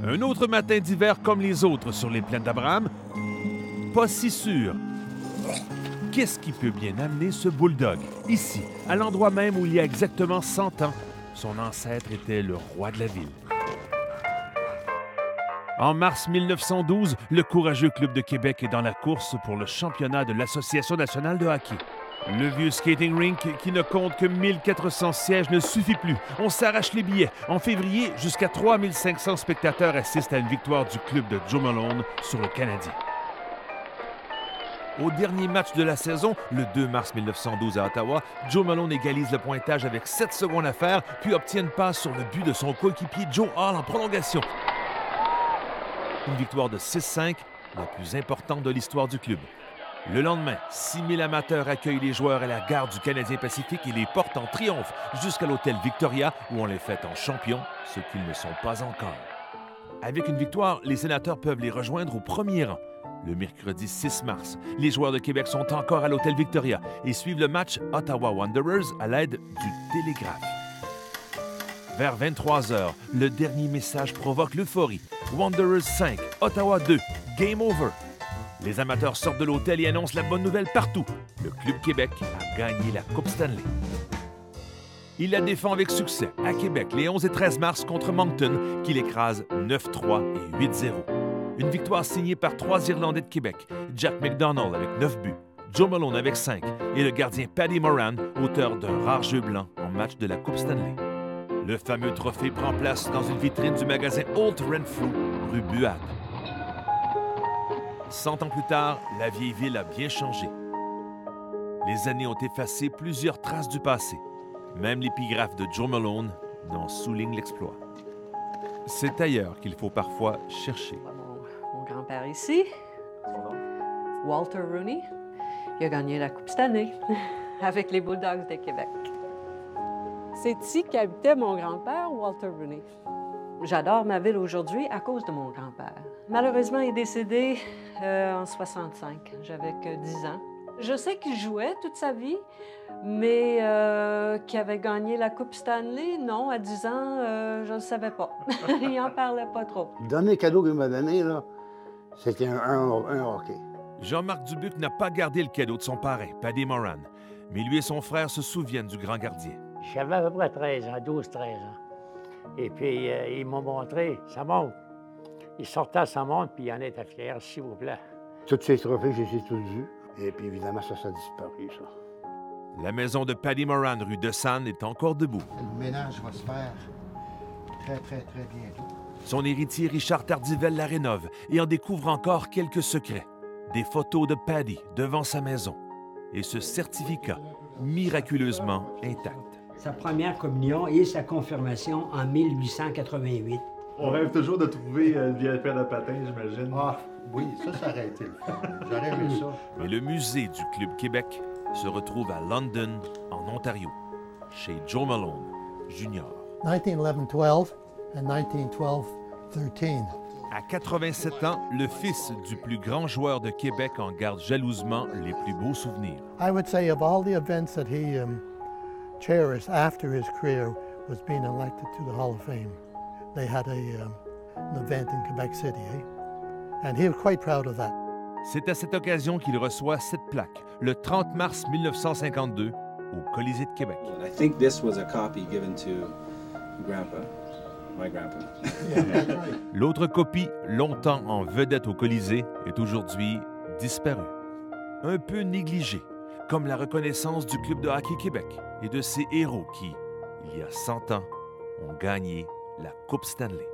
Un autre matin d'hiver comme les autres sur les plaines d'Abraham? Pas si sûr. Qu'est-ce qui peut bien amener ce bulldog? Ici, à l'endroit même où il y a exactement 100 ans, son ancêtre était le roi de la ville. En mars 1912, le courageux Club de Québec est dans la course pour le championnat de l'Association nationale de hockey. Le vieux skating rink, qui ne compte que 1400 sièges, ne suffit plus. On s'arrache les billets. En février, jusqu'à 3500 spectateurs assistent à une victoire du club de Joe Malone sur le Canadien. Au dernier match de la saison, le 2 mars 1912 à Ottawa, Joe Malone égalise le pointage avec 7 secondes à faire, puis obtient une passe sur le but de son coéquipier Joe Hall en prolongation. Une victoire de 6-5, la plus importante de l'histoire du club. Le lendemain, 6000 amateurs accueillent les joueurs à la gare du Canadien Pacifique et les portent en triomphe jusqu'à l'hôtel Victoria où on les fête en champions, ce qu'ils ne sont pas encore. Avec une victoire, les sénateurs peuvent les rejoindre au premier rang. Le mercredi 6 mars, les joueurs de Québec sont encore à l'hôtel Victoria et suivent le match Ottawa Wanderers à l'aide du télégraphe. Vers 23 h, le dernier message provoque l'euphorie. Wanderers 5, Ottawa 2, Game Over. Les amateurs sortent de l'hôtel et annoncent la bonne nouvelle partout. Le Club Québec a gagné la Coupe Stanley. Il la défend avec succès à Québec les 11 et 13 mars contre Moncton, qui l'écrase 9-3 et 8-0. Une victoire signée par 3 Irlandais de Québec, Jack McDonald avec 9 buts, Joe Malone avec 5 et le gardien Paddy Moran, auteur d'un rare jeu blanc en match de la Coupe Stanley. Le fameux trophée prend place dans une vitrine du magasin Holt Renfrew, rue Buade. 100 ans plus tard, la vieille ville a bien changé. Les années ont effacé plusieurs traces du passé. Même l'épigraphe de Joe Malone n'en souligne l'exploit. C'est ailleurs qu'il faut parfois chercher. Mon grand-père ici, Walter Rooney, il a gagné la Coupe Stanley avec les Bulldogs de Québec. C'est ici qu'habitait mon grand-père, Walter Rooney. J'adore ma ville aujourd'hui à cause de mon grand-père. Malheureusement, il est décédé en 65. J'avais que 10 ans. Je sais qu'il jouait toute sa vie, mais qu'il avait gagné la Coupe Stanley, non, à 10 ans, je ne le savais pas. Il n'en parlait pas trop. Le dernier cadeau qu'il m'a donné, là, c'était un hockey. Jean-Marc Dubuc n'a pas gardé le cadeau de son parrain, Paddy Moran, mais lui et son frère se souviennent du grand gardien. J'avais à peu près 13 ans, 12-13 ans. Et puis, il m'a montré sa montre. Il sortait sa montre, puis il en était fier, s'il vous plaît. Tous ces trophées, je les ai tous vus. Et puis, évidemment, ça a disparu, ça. La maison de Paddy Moran, rue de Sanne, est encore debout. Le ménage va se faire très bientôt. Son héritier Richard Tardivelle la rénove et en découvre encore quelques secrets. Des photos de Paddy devant sa maison et ce certificat miraculeusement intact. Sa première communion et sa confirmation en 1888. On rêve toujours de trouver une vieille paire de patins, j'imagine. Ah, oui, ça aurait été le fun. J'aurais aimé ça. Mais le musée du Club Québec se retrouve à London, en Ontario, chez Joe Malone, Jr. 1911-12 and 1912-13. À 87 ans, le fils du plus grand joueur de Québec en garde jalousement les plus beaux souvenirs. I would say of all the events that he cherished after his career was being elected to the Hall of Fame. They had an event in Quebec City, and he was quite proud of that. C'est à cette occasion qu'il reçoit cette plaque, le 30 mars 1952, au Colisée de Québec. I think this was a copy given to Grandpa, my grandpa. L'autre copie, longtemps en vedette au Colisée, est aujourd'hui disparue. Un peu négligée, comme la reconnaissance du Club de hockey Québec et de ses héros qui, il y a 100 ans, ont gagné la Coupe Stanley.